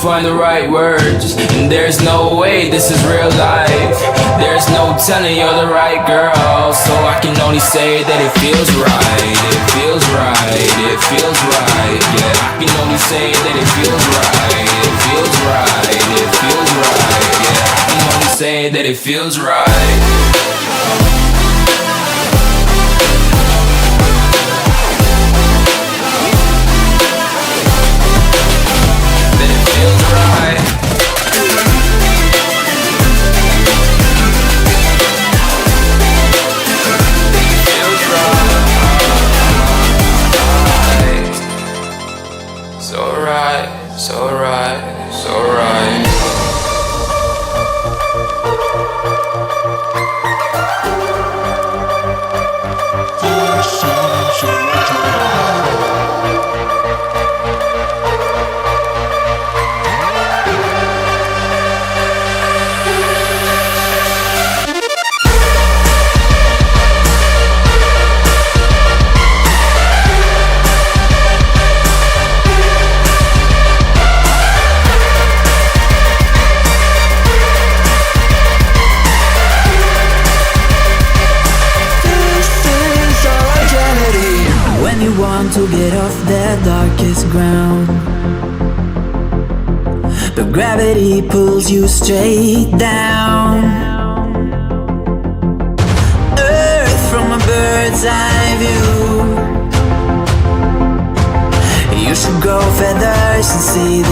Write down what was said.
find the right words. And there's no way this is real life. There's no telling you're the right girl. So I can only say that it feels right. It feels right, it feels right. Yeah, I can only say that it feels right. It feels right, it feels right. Yeah, I can only say that it feels right. To get off that darkest ground, but gravity pulls you straight down. Earth from a bird's eye view. You should grow feathers and see